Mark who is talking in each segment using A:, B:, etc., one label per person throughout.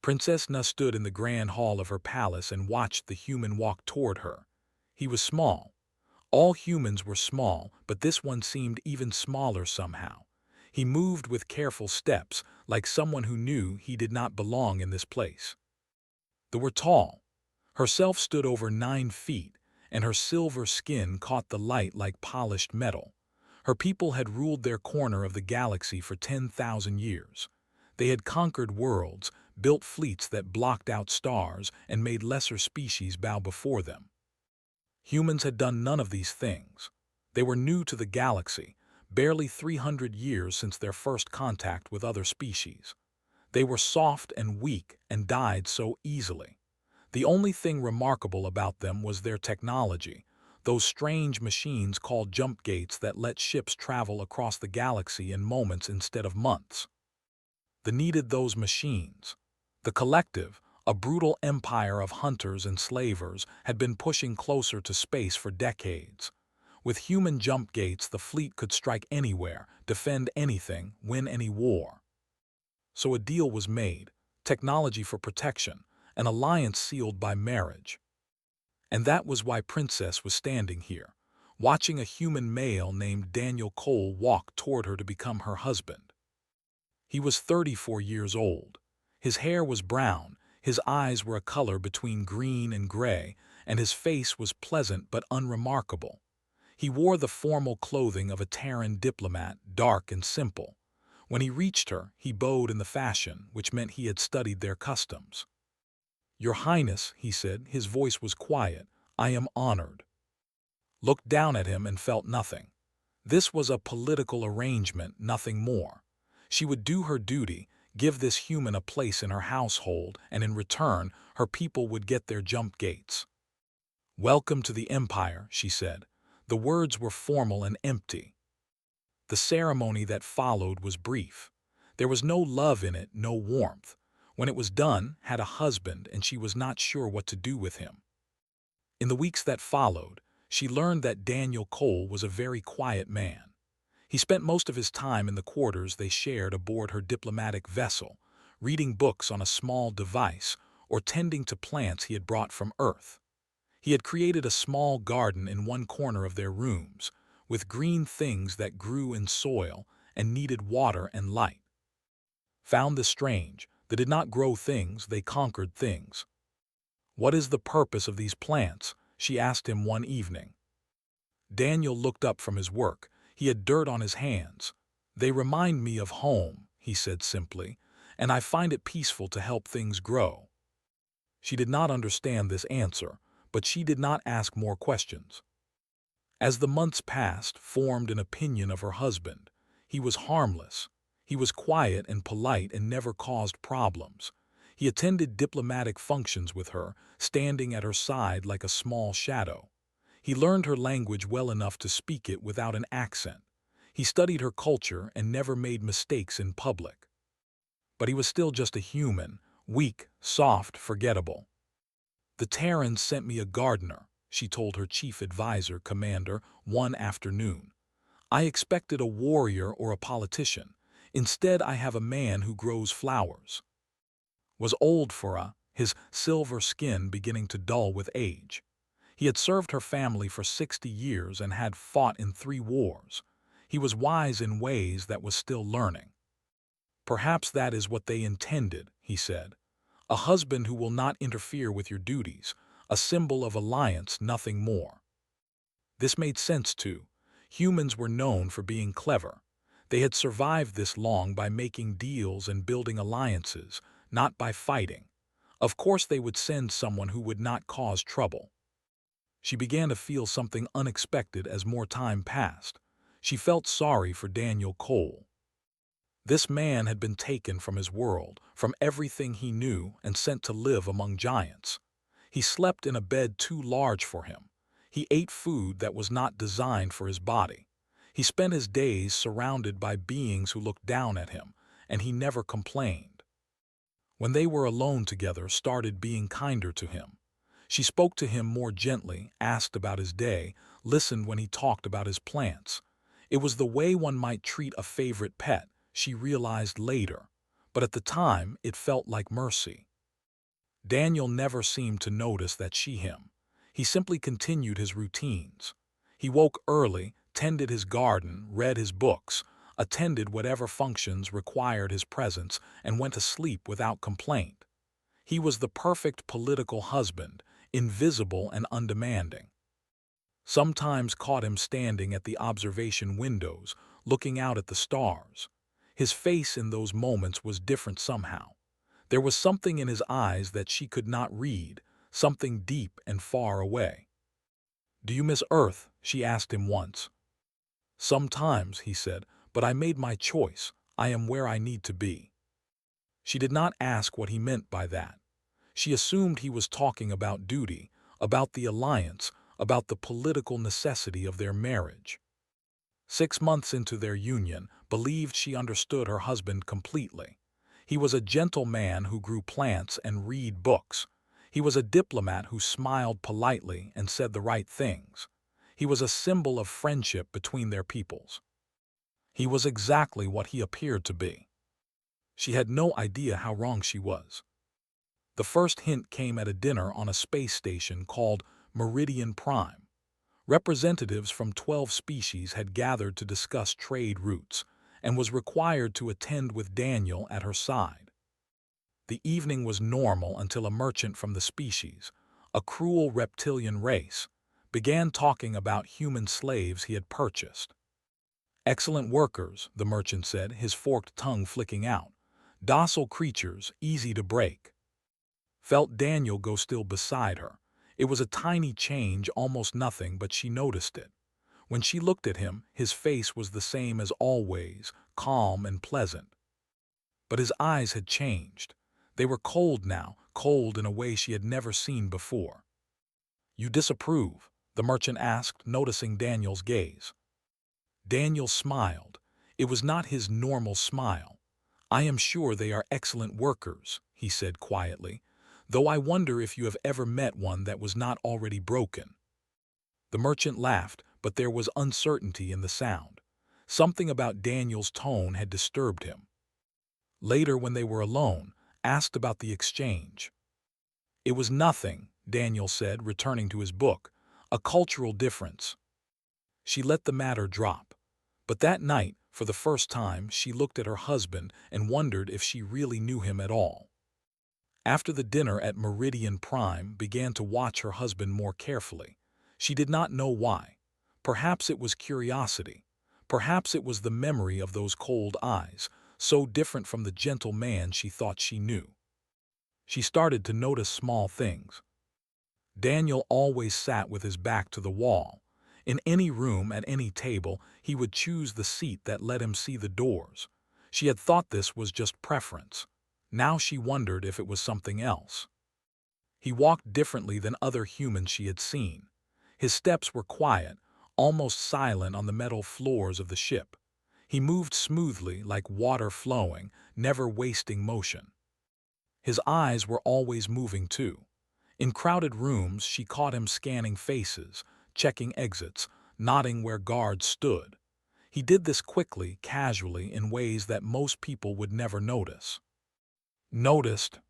A: Princess Na stood in the grand hall of her palace and watched the human walk toward her. He was small. All humans were small, but this one seemed even smaller somehow. He moved with careful steps, like someone who knew he did not belong in this place. They were tall. Herself stood over 9 feet, and her silver skin caught the light like polished metal. Her people had ruled their corner of the galaxy for 10,000 years. They had conquered worlds, built fleets that blocked out stars, and made lesser species bow before them. Humans had done none of these things. They were new to the galaxy, barely 300 years since their first contact with other species. They were soft and weak and died so easily. The only thing remarkable about them was their technology, those strange machines called jump gates that let ships travel across the galaxy in moments instead of months. They needed those machines. The Collective, a brutal empire of hunters and slavers, had been pushing closer to space for decades. With human jump gates, the fleet could strike anywhere, defend anything, win any war. So a deal was made, technology for protection, an alliance sealed by marriage. And that was why Princess was standing here, watching a human male named Daniel Cole walk toward her to become her husband. He was 34 years old. His hair was brown, his eyes were a color between green and gray, and his face was pleasant but unremarkable. He wore the formal clothing of a Terran diplomat, dark and simple. When he reached her, he bowed in the fashion, which meant he had studied their customs. "Your Highness," he said, his voice was quiet, "I am honored." Looked down at him and felt nothing. This was a political arrangement, nothing more. She would do her duty, give this human a place in her household, and in return, her people would get their jump gates. "Welcome to the Empire," she said. The words were formal and empty. The ceremony that followed was brief. There was no love in it, no warmth. When it was done, had a husband, and she was not sure what to do with him. In the weeks that followed, she learned that Daniel Cole was a very quiet man. He spent most of his time in the quarters they shared aboard her diplomatic vessel, reading books on a small device or tending to plants he had brought from Earth. He had created a small garden in one corner of their rooms, with green things that grew in soil and needed water and light. Found this strange. They did not grow things, they conquered things. "What is the purpose of these plants?" she asked him one evening. Daniel looked up from his work. He had dirt on his hands. "They remind me of home," he said simply, "and I find it peaceful to help things grow." She did not understand this answer, but she did not ask more questions. As the months passed, formed an opinion of her husband. He was harmless. He was quiet and polite and never caused problems. He attended diplomatic functions with her, standing at her side like a small shadow. He learned her language well enough to speak it without an accent. He studied her culture and never made mistakes in public. But he was still just a human, weak, soft, forgettable. "The Terrans sent me a gardener," she told her chief advisor, commander, one afternoon. "I expected a warrior or a politician. Instead, I have a man who grows flowers." Was old for his silver skin beginning to dull with age. He had served her family for 60 years and had fought in 3 wars. He was wise in ways that was still learning. "Perhaps that is what they intended," he said. "A husband who will not interfere with your duties, a symbol of alliance, nothing more." This made sense too. Humans were known for being clever. They had survived this long by making deals and building alliances, not by fighting. Of course they would send someone who would not cause trouble. She began to feel something unexpected as more time passed. She felt sorry for Daniel Cole. This man had been taken from his world, from everything he knew, and sent to live among giants. He slept in a bed too large for him. He ate food that was not designed for his body. He spent his days surrounded by beings who looked down at him, and he never complained. When they were alone together, started being kinder to him. She spoke to him more gently, asked about his day, listened when he talked about his plants. It was the way one might treat a favorite pet, she realized later, but at the time it felt like mercy. Daniel never seemed to notice that him. He simply continued his routines. He woke early, tended his garden, read his books, attended whatever functions required his presence, and went to sleep without complaint. He was the perfect political husband, invisible and undemanding. Sometimes caught him standing at the observation windows, looking out at the stars. His face in those moments was different somehow. There was something in his eyes that she could not read, something deep and far away. "Do you miss Earth?" she asked him once. "Sometimes," he said, "but I made my choice. I am where I need to be." She did not ask what he meant by that. She assumed he was talking about duty, about the alliance, about the political necessity of their marriage. 6 months into their union, believed she understood her husband completely. He was a gentle man who grew plants and read books. He was a diplomat who smiled politely and said the right things. He was a symbol of friendship between their peoples. He was exactly what he appeared to be. She had no idea how wrong she was. The first hint came at a dinner on a space station called Meridian Prime. Representatives from 12 species had gathered to discuss trade routes, and was required to attend with Daniel at her side. The evening was normal until a merchant from the species, a cruel reptilian race, began talking about human slaves he had purchased. "Excellent workers," the merchant said, his forked tongue flicking out. "Docile creatures, easy to break." Felt Daniel go still beside her. It was a tiny change, almost nothing, but she noticed it. When she looked at him, his face was the same as always, calm and pleasant. But his eyes had changed. They were cold now, cold in a way she had never seen before. "You disapprove?" the merchant asked, noticing Daniel's gaze. Daniel smiled. It was not his normal smile. "I am sure they are excellent workers," he said quietly, "though I wonder if you have ever met one that was not already broken." The merchant laughed, but there was uncertainty in the sound. Something about Daniel's tone had disturbed him. Later, when they were alone, asked about the exchange. "It was nothing," Daniel said, returning to his book. "A cultural difference." She let the matter drop. But that night, for the first time, she looked at her husband and wondered if she really knew him at all. After the dinner at Meridian Prime, began to watch her husband more carefully. She did not know why. Perhaps it was curiosity. Perhaps it was the memory of those cold eyes, so different from the gentle man she thought she knew. She started to notice small things. Daniel always sat with his back to the wall. In any room, at any table, he would choose the seat that let him see the doors. She had thought this was just preference. Now she wondered if it was something else. He walked differently than other humans she had seen. His steps were quiet, almost silent on the metal floors of the ship. He moved smoothly, like water flowing, never wasting motion. His eyes were always moving too. In crowded rooms, she caught him scanning faces, checking exits, nodding where guards stood. He did this quickly, casually, in ways that most people would never notice. "Noticed?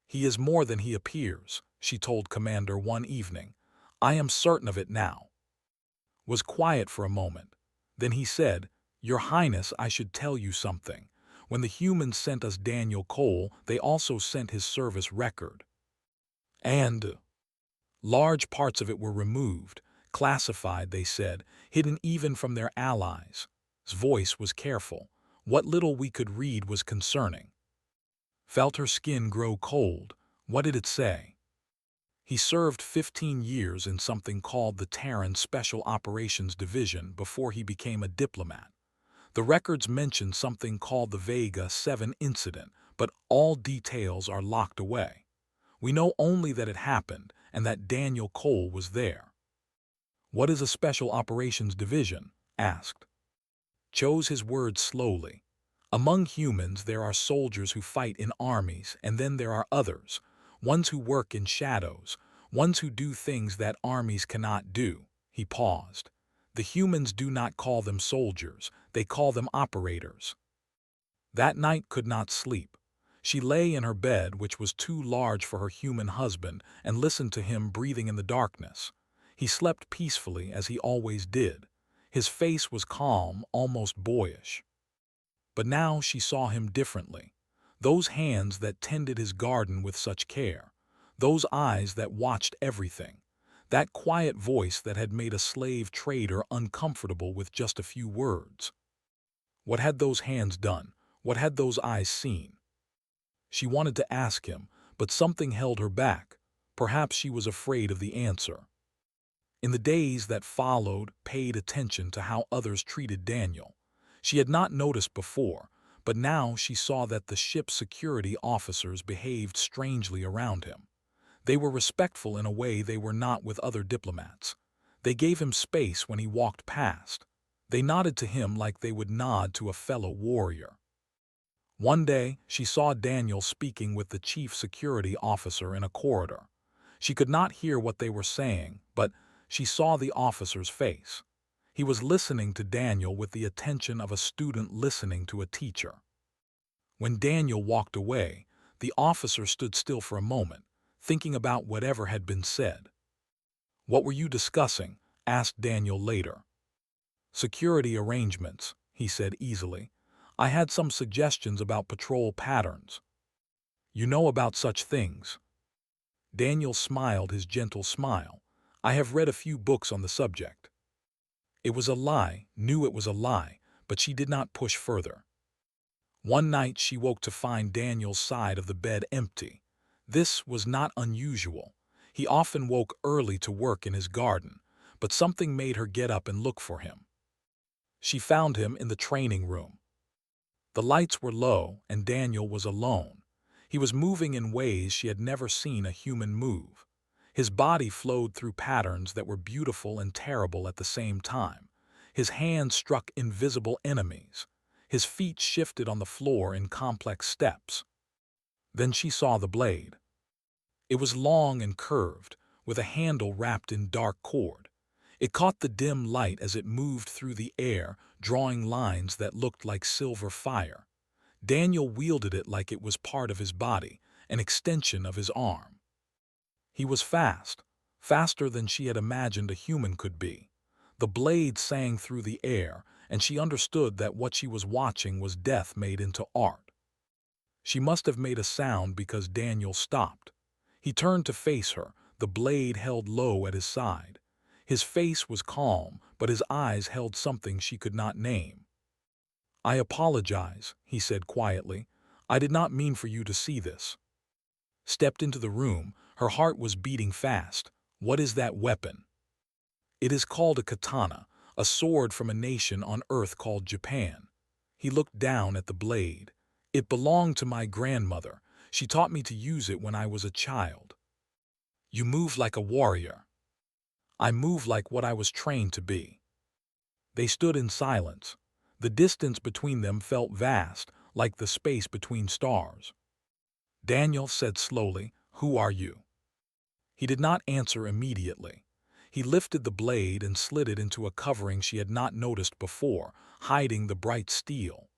A: He is more than he appears," she told Commander one evening. "I am certain of it now." Was quiet for a moment. Then he said, "Your Highness, I should tell you something. When the humans sent us Daniel Cole, they also sent his service record. And large parts of it were removed, classified, they said, hidden even from their allies." His voice was careful. "What little we could read was concerning." Felt her skin grow cold. What did it say? He served 15 years in something called the Terran Special Operations Division before he became a diplomat. The records mention something called the Vega 7 incident, but all details are locked away. We know only that it happened and that Daniel Cole was there. "What is a Special Operations Division?" asked. Chose his words slowly. "Among humans there are soldiers who fight in armies, and then there are others, ones who work in shadows, ones who do things that armies cannot do." He paused. "The humans do not call them soldiers, they call them operators." That night could not sleep. She lay in her bed, which was too large for her human husband, and listened to him breathing in the darkness. He slept peacefully, as he always did. His face was calm, almost boyish. But now she saw him differently. Those hands that tended his garden with such care. Those eyes that watched everything. That quiet voice that had made a slave trader uncomfortable with just a few words. What had those hands done? What had those eyes seen? She wanted to ask him, but something held her back. Perhaps she was afraid of the answer. In the days that followed, paid attention to how others treated Daniel. She had not noticed before, but now she saw that the ship's security officers behaved strangely around him. They were respectful in a way they were not with other diplomats. They gave him space when he walked past. They nodded to him like they would nod to a fellow warrior. One day, she saw Daniel speaking with the chief security officer in a corridor. She could not hear what they were saying, but she saw the officer's face. He was listening to Daniel with the attention of a student listening to a teacher. When Daniel walked away, the officer stood still for a moment, thinking about whatever had been said. "What were you discussing?" asked Daniel later. "Security arrangements," he said easily. "I had some suggestions about patrol patterns." "You know about such things?" Daniel smiled his gentle smile. "I have read a few books on the subject." It was a lie, knew it was a lie, but she did not push further. One night she woke to find Daniel's side of the bed empty. This was not unusual. He often woke early to work in his garden, but something made her get up and look for him. She found him in the training room. The lights were low, and Daniel was alone. He was moving in ways she had never seen a human move. His body flowed through patterns that were beautiful and terrible at the same time. His hands struck invisible enemies. His feet shifted on the floor in complex steps. Then she saw the blade. It was long and curved, with a handle wrapped in dark cord. It caught the dim light as it moved through the air, drawing lines that looked like silver fire. Daniel wielded it like it was part of his body, an extension of his arm. He was fast, faster than she had imagined a human could be. The blade sang through the air, and she understood that what she was watching was death made into art. She must have made a sound because Daniel stopped. He turned to face her, the blade held low at his side. His face was calm, but his eyes held something she could not name. "I apologize," he said quietly. "I did not mean for you to see this." Stepped into the room, her heart was beating fast. "What is that weapon?" "It is called a katana, a sword from a nation on earth called Japan." He looked down at the blade. "It belonged to my grandmother. She taught me to use it when I was a child." "You move like a warrior." "I move like what I was trained to be." They stood in silence. The distance between them felt vast, like the space between stars. Daniel said slowly, "Who are you?" He did not answer immediately. He lifted the blade and slid it into a covering she had not noticed before, hiding the bright steel.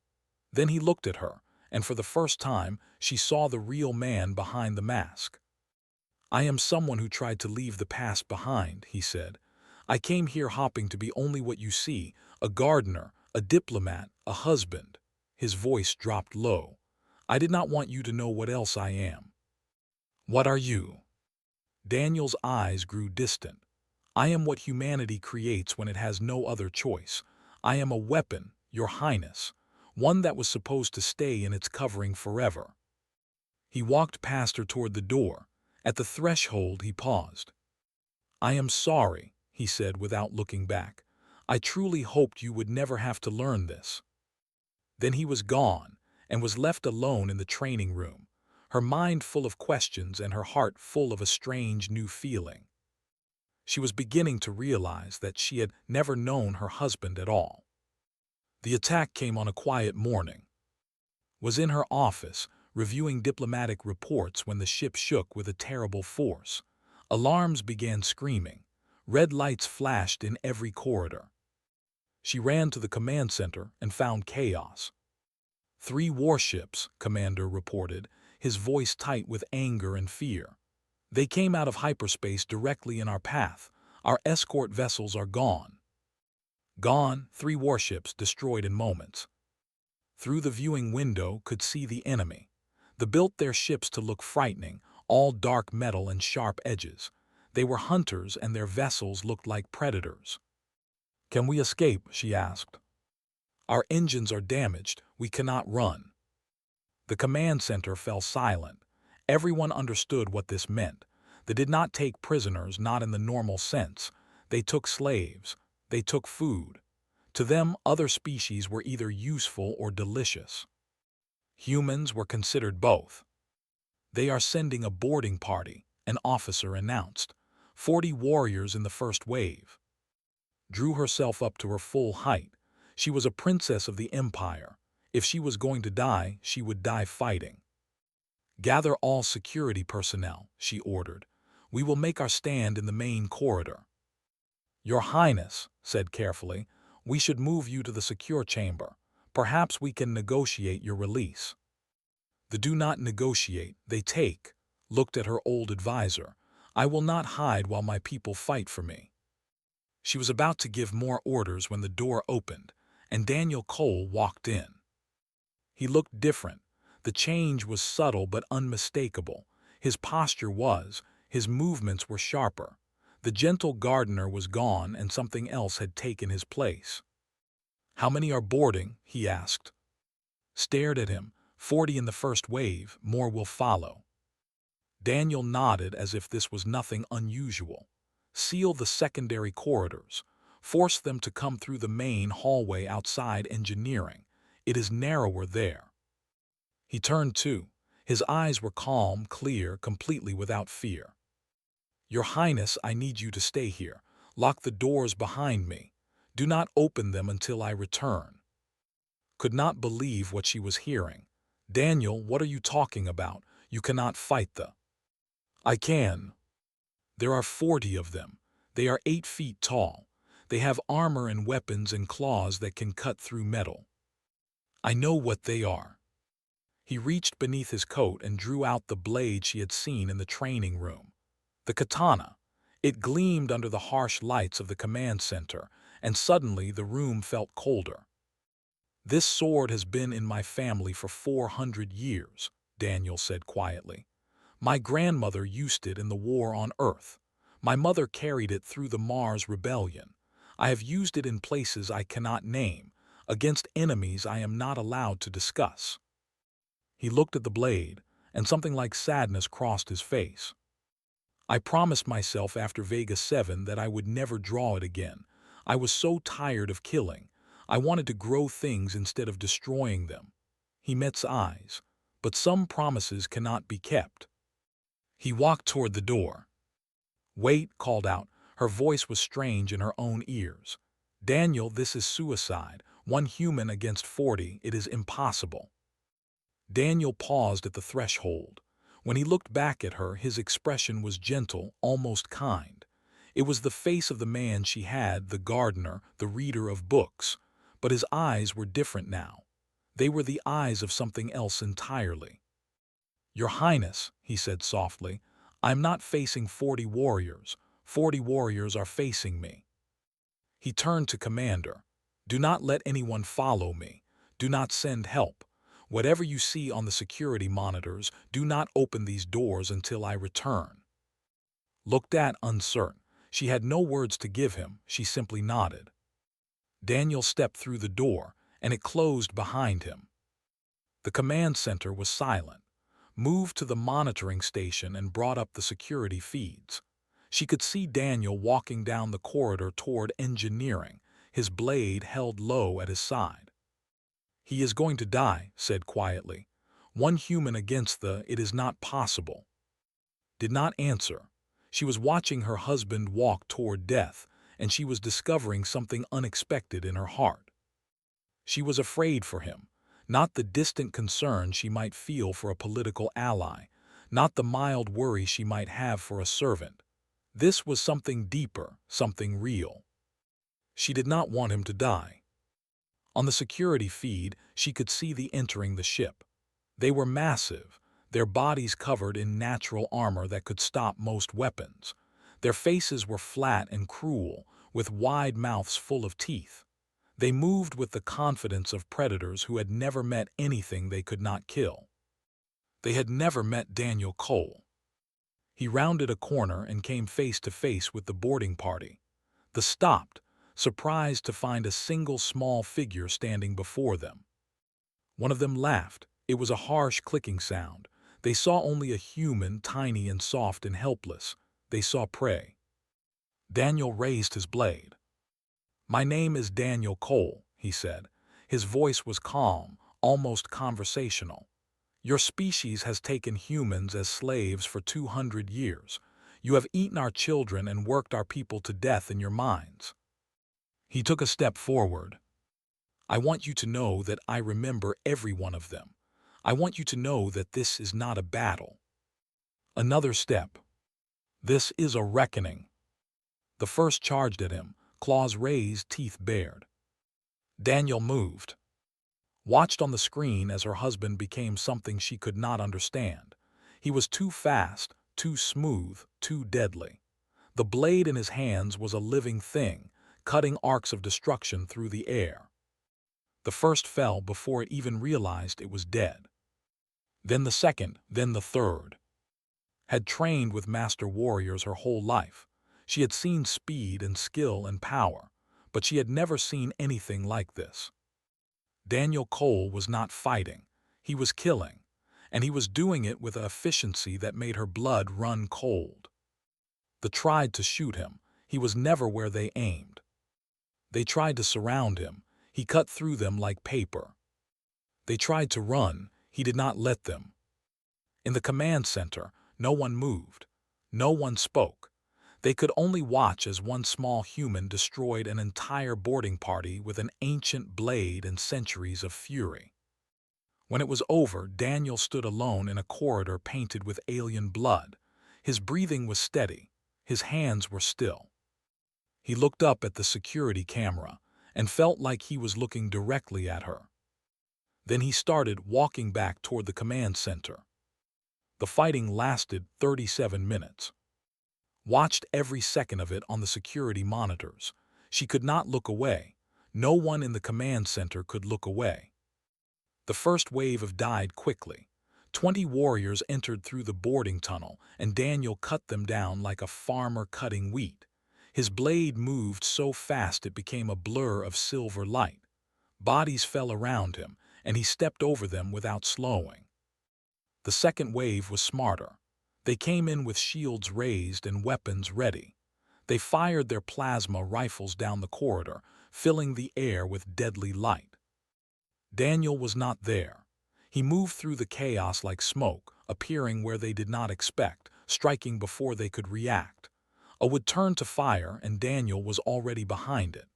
A: Then he looked at her, and for the first time, she saw the real man behind the mask. "I am someone who tried to leave the past behind," he said. "I came here hoping to be only what you see, a gardener, a diplomat, a husband." His voice dropped low. "I did not want you to know what else I am." "What are you?" Daniel's eyes grew distant. "I am what humanity creates when it has no other choice. I am a weapon, Your Highness, one that was supposed to stay in its covering forever." He walked past her toward the door. At the threshold he paused. "I am sorry," he said without looking back. "I truly hoped you would never have to learn this." Then he was gone, and was left alone in the training room, her mind full of questions and her heart full of a strange new feeling. She was beginning to realize that she had never known her husband at all. The attack came on a quiet morning. Was in her office, reviewing diplomatic reports when the ship shook with a terrible force. Alarms began screaming. Red lights flashed in every corridor. She ran to the command center and found chaos. 3 warships, Commander reported, his voice tight with anger and fear. They came out of hyperspace directly in our path. Our escort vessels are gone. Gone, 3 warships destroyed in moments. Through the viewing window could see the enemy. They built their ships to look frightening, all dark metal and sharp edges. They were hunters and their vessels looked like predators. Can we escape? She asked. Our engines are damaged. We cannot run. The command center fell silent. Everyone understood what this meant. They did not take prisoners, not in the normal sense. They took slaves. They took food. To them, other species were either useful or delicious. Humans were considered both. They are sending a boarding party, an officer announced. 40 warriors in the first wave. Drew herself up to her full height. She was a princess of the empire. If she was going to die, she would die fighting. Gather all security personnel, she ordered. We will make our stand in the main corridor. Your Highness, said carefully, we should move you to the secure chamber. Perhaps we can negotiate your release. The do not negotiate, they take, looked at her old advisor. I will not hide while my people fight for me. She was about to give more orders when the door opened, and Daniel Cole walked in. He looked different. The change was subtle but unmistakable. His posture was, his movements were sharper. The gentle gardener was gone and something else had taken his place. How many are boarding? He asked. Stared at him. 40 in the first wave, more will follow. Daniel nodded as if this was nothing unusual. Seal the secondary corridors. Force them to come through the main hallway outside engineering. It is narrower there. He turned too. His eyes were calm, clear, completely without fear. Your Highness, I need you to stay here. Lock the doors behind me. Do not open them until I return. Could not believe what she was hearing. Daniel, what are you talking about? You cannot fight the... I can. There are 40 of them. They are 8 feet tall. They have armor and weapons and claws that can cut through metal. I know what they are. He reached beneath his coat and drew out the blade she had seen in the training room. The katana. It gleamed under the harsh lights of the command center, and suddenly the room felt colder. This sword has been in my family for 400 years, Daniel said quietly. My grandmother used it in the war on Earth. My mother carried it through the Mars Rebellion. I have used it in places I cannot name, against enemies I am not allowed to discuss. He looked at the blade, and something like sadness crossed his face. I promised myself after Vega 7 that I would never draw it again. I was so tired of killing. I wanted to grow things instead of destroying them. He met's eyes. But some promises cannot be kept. He walked toward the door. Wait, called out. Her voice was strange in her own ears. Daniel, this is suicide. 1 human against 40. It is impossible. Daniel paused at the threshold. When he looked back at her, his expression was gentle, almost kind. It was the face of the man she had, the gardener, the reader of books. But his eyes were different now. They were the eyes of something else entirely. Your Highness, he said softly, I am not facing 40 warriors. 40 warriors are facing me. He turned to Commander. Do not let anyone follow me. Do not send help. Whatever you see on the security monitors, do not open these doors until I return. Looked at, uncertain. She had no words to give him. She simply nodded. Daniel stepped through the door, and it closed behind him. The command center was silent. Moved to the monitoring station and brought up the security feeds. She could see Daniel walking down the corridor toward engineering, his blade held low at his side. He is going to die, said quietly. 1 human against the, it is not possible. Did not answer. She was watching her husband walk toward death, and she was discovering something unexpected in her heart. She was afraid for him, not the distant concern she might feel for a political ally, not the mild worry she might have for a servant. This was something deeper, something real. She did not want him to die. On the security feed, she could see the entering the ship. They were massive, their bodies covered in natural armor that could stop most weapons. Their faces were flat and cruel, with wide mouths full of teeth. They moved with the confidence of predators who had never met anything they could not kill. They had never met Daniel Cole. He rounded a corner and came face to face with the boarding party. They stopped, surprised to find a single small figure standing before them. One of them laughed. It was a harsh clicking sound. They saw only a human, tiny and soft and helpless. They saw prey. Daniel raised his blade. "My name is Daniel Cole," he said. His voice was calm, almost conversational. "Your species has taken humans as slaves for 200 years. You have eaten our children and worked our people to death in your mines." He took a step forward. "I want you to know that I remember every one of them. I want you to know that this is not a battle." Another step. "This is a reckoning." The first charged at him, claws raised, teeth bared. Daniel moved. Watched on the screen as her husband became something she could not understand. He was too fast, too smooth, too deadly. The blade in his hands was a living thing, cutting arcs of destruction through the air. The first fell before it even realized it was dead. Then the second, then the third. Had trained with master warriors her whole life. She had seen speed and skill and power, but she had never seen anything like this. Daniel Cole was not fighting, he was killing, and he was doing it with an efficiency that made her blood run cold. They tried to shoot him, he was never where they aimed. They tried to surround him, he cut through them like paper. They tried to run, he did not let them. In the command center, no one moved, no one spoke. They could only watch as one small human destroyed an entire boarding party with an ancient blade and centuries of fury. When it was over, Daniel stood alone in a corridor painted with alien blood. His breathing was steady, his hands were still. He looked up at the security camera and felt like he was looking directly at her. Then he started walking back toward the command center. The fighting lasted 37 minutes. Watched every second of it on the security monitors. She could not look away. No one in the command center could look away. The first wave of died quickly. 20 warriors entered through the boarding tunnel, and Daniel cut them down like a farmer cutting wheat. His blade moved so fast it became a blur of silver light. Bodies fell around him, and he stepped over them without slowing. The second wave was smarter. They came in with shields raised and weapons ready. They fired their plasma rifles down the corridor, filling the air with deadly light. Daniel was not there. He moved through the chaos like smoke, appearing where they did not expect, striking before they could react. A would turn to fire, and Daniel was already behind it.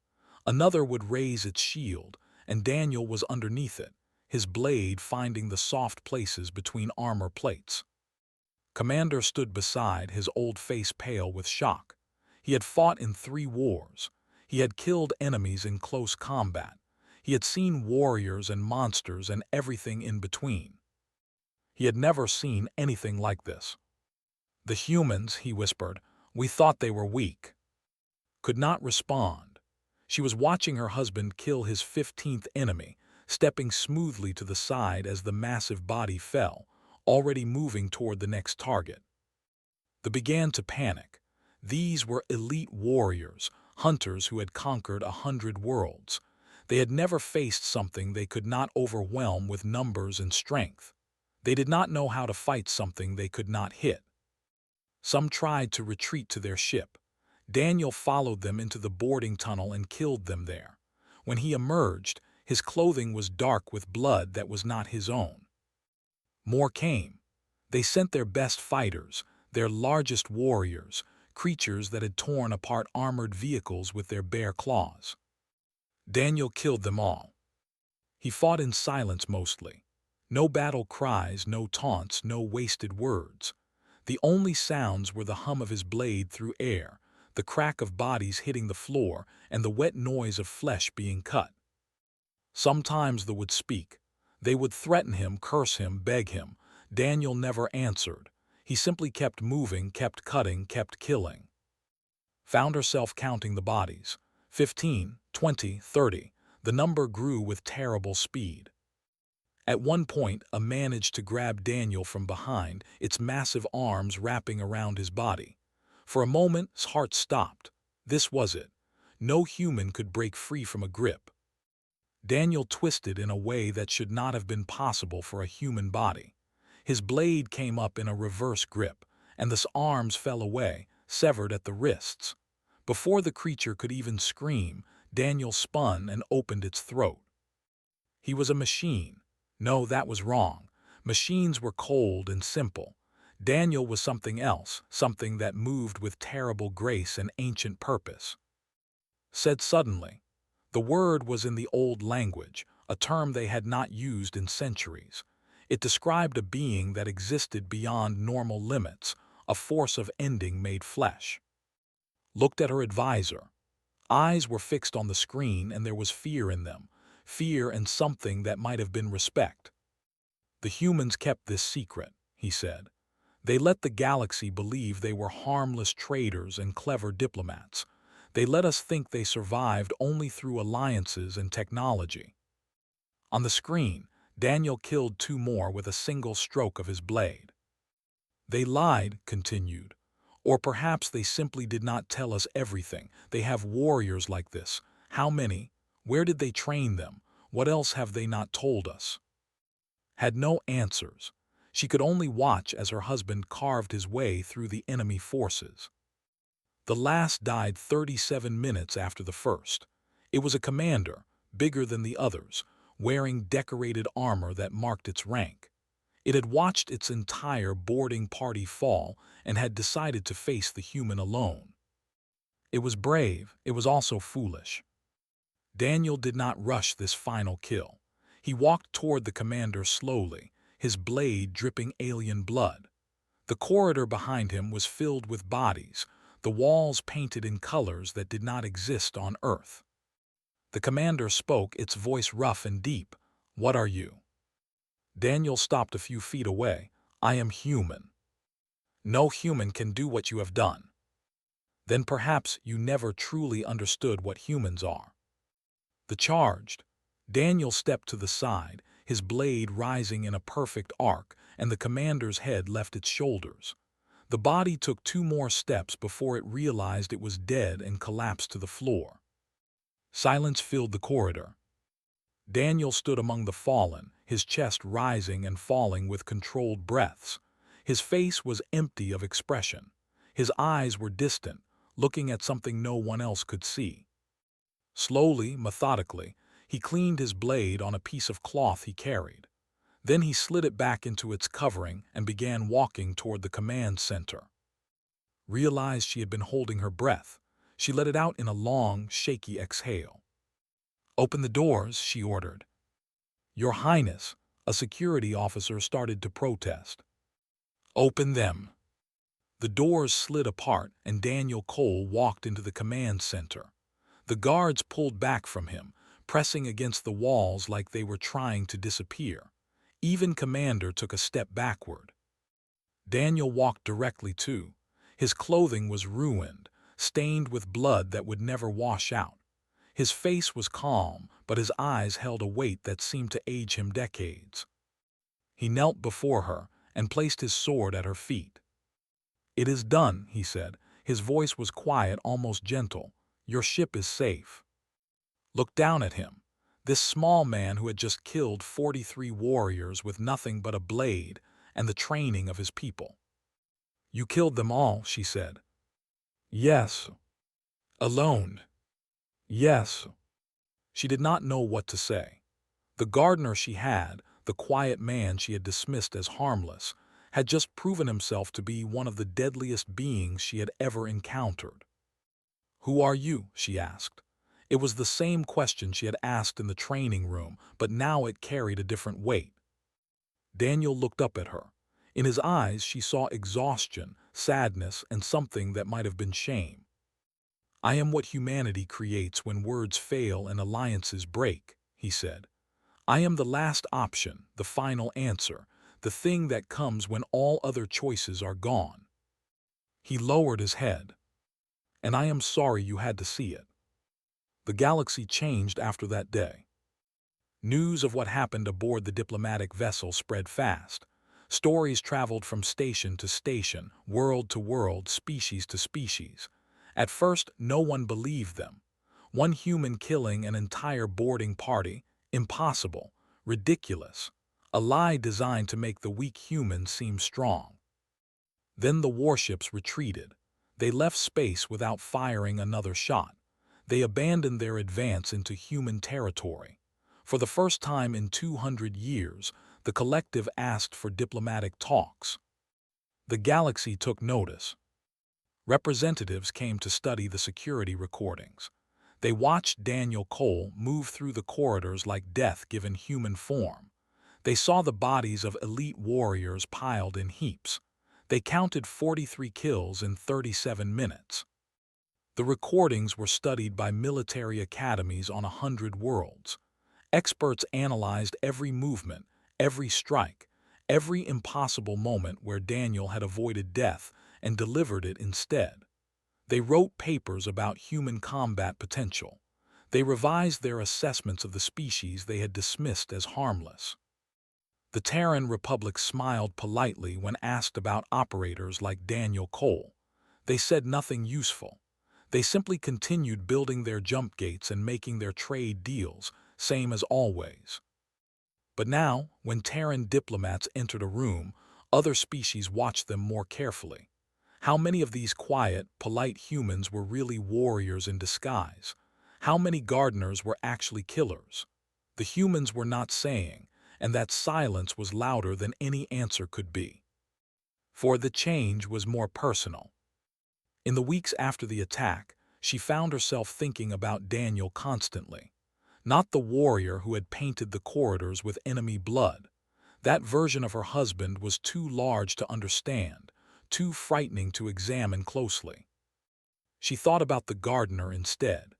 A: Another would raise its shield, and Daniel was underneath it, his blade finding the soft places between armor plates. Commander stood beside, his old face pale with shock. He had fought in 3 wars. He had killed enemies in close combat. He had seen warriors and monsters and everything in between. He had never seen anything like this. "The humans," he whispered, "we thought they were weak." Could not respond. She was watching her husband kill his 15th enemy, stepping smoothly to the side as the massive body fell, already moving toward the next target. They began to panic. These were elite warriors, hunters who had conquered 100 worlds. They had never faced something they could not overwhelm with numbers and strength. They did not know how to fight something they could not hit. Some tried to retreat to their ship. Daniel followed them into the boarding tunnel and killed them there. When he emerged, his clothing was dark with blood that was not his own. More came. They sent their best fighters, their largest warriors, creatures that had torn apart armored vehicles with their bare claws. Daniel killed them all. He fought in silence mostly. No battle cries, no taunts, no wasted words. The only sounds were the hum of his blade through air, the crack of bodies hitting the floor, and the wet noise of flesh being cut. Sometimes they would speak. They would threaten him, curse him, beg him. Daniel never answered. He simply kept moving, kept cutting, kept killing. Found herself counting the bodies. 15, 20, 30. The number grew with terrible speed. At one point, a managed to grab Daniel from behind, its massive arms wrapping around his body. For a moment, his heart stopped. This was it. No human could break free from a grip. Daniel twisted in a way that should not have been possible for a human body. His blade came up in a reverse grip, and the arms fell away, severed at the wrists. Before the creature could even scream, Daniel spun and opened its throat. He was a machine. No, that was wrong. Machines were cold and simple. Daniel was something else, something that moved with terrible grace and ancient purpose. Said suddenly. The word was in the old language, a term they had not used in centuries. It described a being that existed beyond normal limits, a force of ending made flesh. Looked at her advisor. Eyes were fixed on the screen and there was fear in them, fear and something that might have been respect. The humans kept this secret, he said. They let the galaxy believe they were harmless traders and clever diplomats. They let us think they survived only through alliances and technology. On the screen, Daniel killed 2 more with a single stroke of his blade. They lied, continued. Or perhaps they simply did not tell us everything. They have warriors like this. How many? Where did they train them? What else have they not told us? Had no answers. She could only watch as her husband carved his way through the enemy forces. The last died 37 minutes after the first. It was a commander, bigger than the others, wearing decorated armor that marked its rank. It had watched its entire boarding party fall and had decided to face the human alone. It was brave, it was also foolish. Daniel did not rush this final kill. He walked toward the commander slowly, his blade dripping alien blood. The corridor behind him was filled with bodies, the walls painted in colors that did not exist on Earth. The commander spoke, its voice rough and deep. "What are you?" Daniel stopped a few feet away. "I am human." "No human can do what you have done." "Then perhaps you never truly understood what humans are." The charged. Daniel stepped to the side, his blade rising in a perfect arc, and the commander's head left its shoulders. The body took 2 more steps before it realized it was dead and collapsed to the floor. Silence filled the corridor. Daniel stood among the fallen, his chest rising and falling with controlled breaths. His face was empty of expression. His eyes were distant, looking at something no one else could see. Slowly, methodically, he cleaned his blade on a piece of cloth he carried. Then he slid it back into its covering and began walking toward the command center. Realized she had been holding her breath. She let it out in a long, shaky exhale. "Open the doors," she ordered. "Your Highness," a security officer started to protest. "Open them." The doors slid apart and Daniel Cole walked into the command center. The guards pulled back from him, pressing against the walls like they were trying to disappear. Even Commander took a step backward. Daniel walked directly to. His clothing was ruined, stained with blood that would never wash out. His face was calm, but his eyes held a weight that seemed to age him decades. He knelt before her and placed his sword at her feet. "It is done," he said. His voice was quiet, almost gentle. "Your ship is safe." Looked down at him. This small man who had just killed 43 warriors with nothing but a blade and the training of his people. "You killed them all," she said. "Yes." "Alone?" "Yes." She did not know what to say. The gardener she had, the quiet man she had dismissed as harmless, had just proven himself to be one of the deadliest beings she had ever encountered. "Who are you?" she asked. It was the same question she had asked in the training room, but now it carried a different weight. Daniel looked up at her. In his eyes she saw exhaustion, sadness, and something that might have been shame. "I am what humanity creates when words fail and alliances break," he said. "I am the last option, the final answer, the thing that comes when all other choices are gone." He lowered his head. "And I am sorry you had to see it." The galaxy changed after that day. News of what happened aboard the diplomatic vessel spread fast. Stories traveled from station to station, world to world, species to species. At first, no one believed them. One human killing an entire boarding party? Impossible. Ridiculous. A lie designed to make the weak humans seem strong. Then the warships retreated. They left space without firing another shot. They abandoned their advance into human territory. For the first time in 200 years, the collective asked for diplomatic talks. The galaxy took notice. Representatives came to study the security recordings. They watched Daniel Cole move through the corridors like death given human form. They saw the bodies of elite warriors piled in heaps. They counted 43 kills in 37 minutes. The recordings were studied by military academies on 100 worlds. Experts analyzed every movement, every strike, every impossible moment where Daniel had avoided death and delivered it instead. They wrote papers about human combat potential. They revised their assessments of the species they had dismissed as harmless. The Terran Republic smiled politely when asked about operators like Daniel Cole. They said nothing useful. They simply continued building their jump gates and making their trade deals, same as always. But now, when Terran diplomats entered a room, other species watched them more carefully. How many of these quiet, polite humans were really warriors in disguise? How many gardeners were actually killers? The humans were not saying, and that silence was louder than any answer could be. For the change was more personal. In the weeks after the attack, she found herself thinking about Daniel constantly. Not the warrior who had painted the corridors with enemy blood. That version of her husband was too large to understand, too frightening to examine closely. She thought about the gardener instead,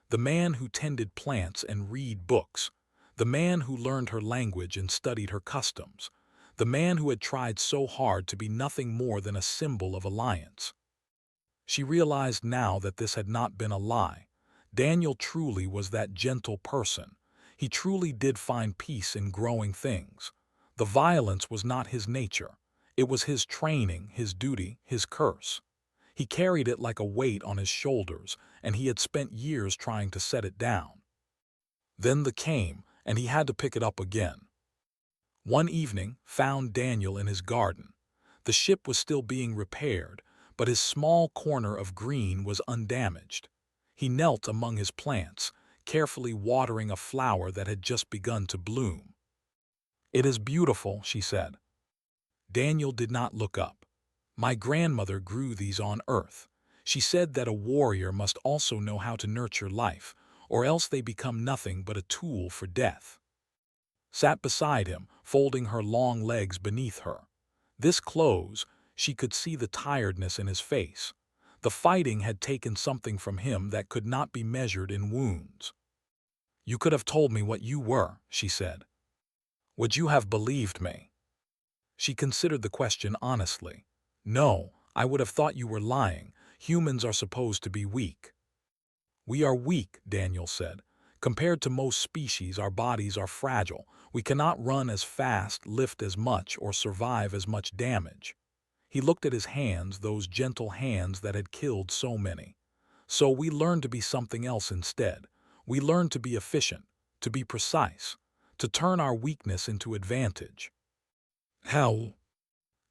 A: the man who tended plants and read books, the man who learned her language and studied her customs, the man who had tried so hard to be nothing more than a symbol of alliance. She realized now that this had not been a lie. Daniel truly was that gentle person. He truly did find peace in growing things. The violence was not his nature. It was his training, his duty, his curse. He carried it like a weight on his shoulders, and he had spent years trying to set it down. Then the came, and he had to pick it up again. One evening found Daniel in his garden. The ship was still being repaired, but his small corner of green was undamaged. He knelt among his plants, carefully watering a flower that had just begun to bloom. "It is beautiful," she said. Daniel did not look up. "My grandmother grew these on Earth. She said that a warrior must also know how to nurture life, or else they become nothing but a tool for death." Sat beside him, folding her long legs beneath her. This close, she could see the tiredness in his face. The fighting had taken something from him that could not be measured in wounds. "You could have told me what you were," she said. "Would you have believed me?" She considered the question honestly. "No, I would have thought you were lying. Humans are supposed to be weak." "We are weak," Daniel said. "Compared to most species, our bodies are fragile. We cannot run as fast, lift as much, or survive as much damage." He looked at his hands, those gentle hands that had killed so many. "So we learned to be something else instead. We learned to be efficient, to be precise, to turn our weakness into advantage." "How?"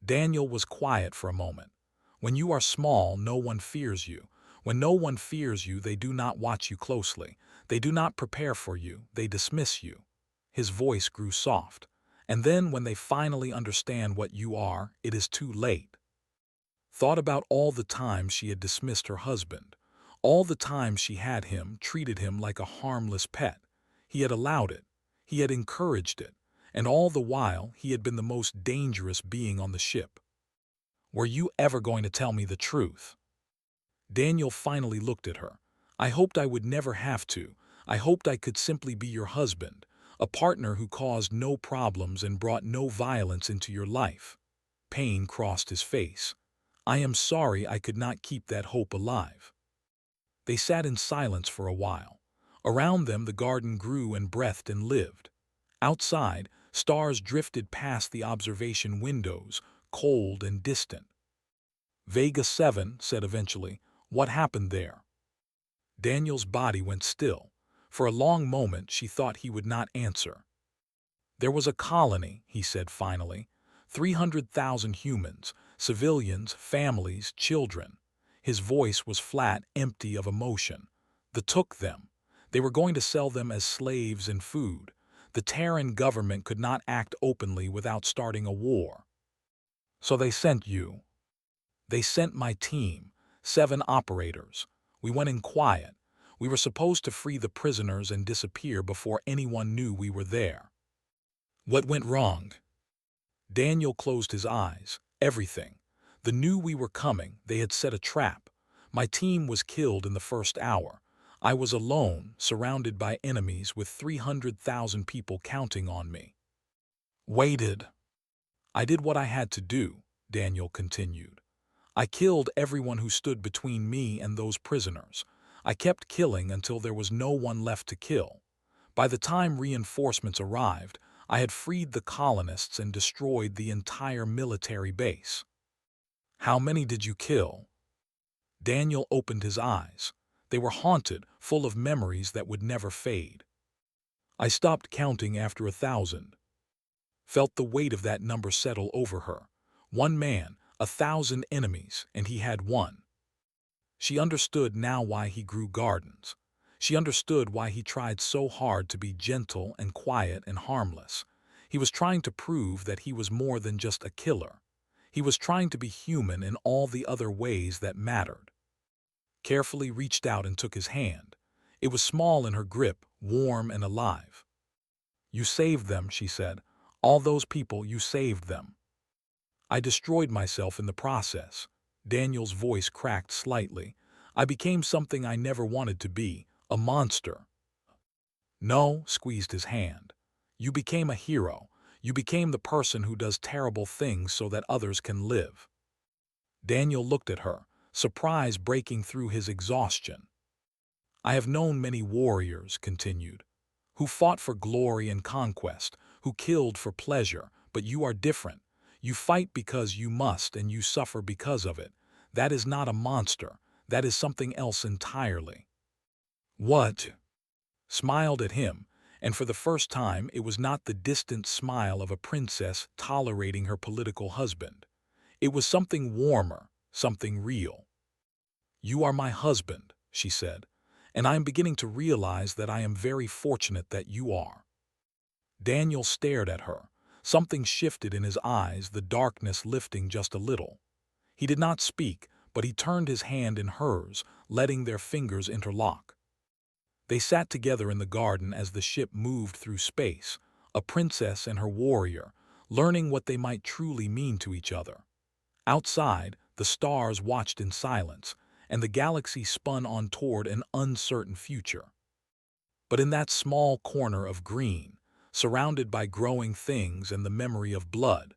A: Daniel was quiet for a moment. "When you are small, no one fears you. When no one fears you, they do not watch you closely. They do not prepare for you. They dismiss you." His voice grew soft. "And then when they finally understand what you are, it is too late." Thought about all the times she had dismissed her husband. All the times she had him, treated him like a harmless pet. He had allowed it. He had encouraged it. And all the while, he had been the most dangerous being on the ship. "Were you ever going to tell me the truth?" Daniel finally looked at her. "I hoped I would never have to. I hoped I could simply be your husband, a partner who caused no problems and brought no violence into your life." Pain crossed his face. "I am sorry I could not keep that hope alive." They sat in silence for a while. Around them the garden grew and breathed and lived. Outside, stars drifted past the observation windows, cold and distant. "Vega 7 said eventually, "What happened there?" Daniel's body went still. For a long moment she thought he would not answer. "There was a colony," he said finally. 300,000 humans, civilians, families, children. His voice was flat, empty of emotion. "They took them. They were going to sell them as slaves and food. The Terran government could not act openly without starting a war. So they sent you." "They sent my team, 7 operators. We went in quiet. We were supposed to free the prisoners and disappear before anyone knew we were there." "What went wrong?" Daniel closed his eyes. "Everything. They knew we were coming. They had set a trap. My team was killed in the first hour. I was alone, surrounded by enemies with 300,000 people counting on me." "Waited." "I did what I had to do," Daniel continued. "I killed everyone who stood between me and those prisoners. I kept killing until there was no one left to kill. By the time reinforcements arrived, I had freed the colonists and destroyed the entire military base." "How many did you kill?" Daniel opened his eyes. They were haunted, full of memories that would never fade. "I stopped counting after 1,000. Felt the weight of that number settle over her. One man, 1,000 enemies, and he had one. She understood now why he grew gardens. She understood why he tried so hard to be gentle and quiet and harmless. He was trying to prove that he was more than just a killer. He was trying to be human in all the other ways that mattered. Carefully reached out and took his hand. It was small in her grip, warm and alive. "You saved them," she said. "All those people, you saved them." "I destroyed myself in the process." Daniel's voice cracked slightly. "I became something I never wanted to be, a monster." "No," squeezed his hand. "You became a hero. You became the person who does terrible things so that others can live." Daniel looked at her, surprise breaking through his exhaustion. "I have known many warriors," continued, "who fought for glory and conquest, who killed for pleasure, but you are different. You fight because you must and you suffer because of it. That is not a monster. That is something else entirely." "What?" Smiled at him, and for the first time it was not the distant smile of a princess tolerating her political husband. It was something warmer, something real. "You are my husband," she said, "and I am beginning to realize that I am very fortunate that you are." Daniel stared at her. Something shifted in his eyes, the darkness lifting just a little. He did not speak, but he turned his hand in hers, letting their fingers interlock. They sat together in the garden as the ship moved through space, a princess and her warrior, learning what they might truly mean to each other. Outside, the stars watched in silence, and the galaxy spun on toward an uncertain future. But in that small corner of green, surrounded by growing things and the memory of blood,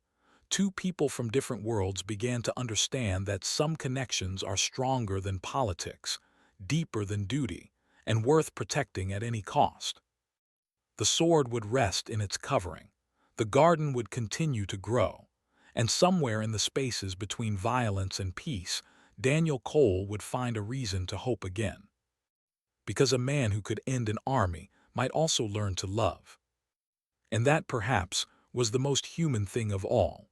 A: 2 people from different worlds began to understand that some connections are stronger than politics, deeper than duty, and worth protecting at any cost. The sword would rest in its covering. The garden would continue to grow. And somewhere in the spaces between violence and peace, Daniel Cole would find a reason to hope again. Because a man who could end an army might also learn to love. And that, perhaps, was the most human thing of all.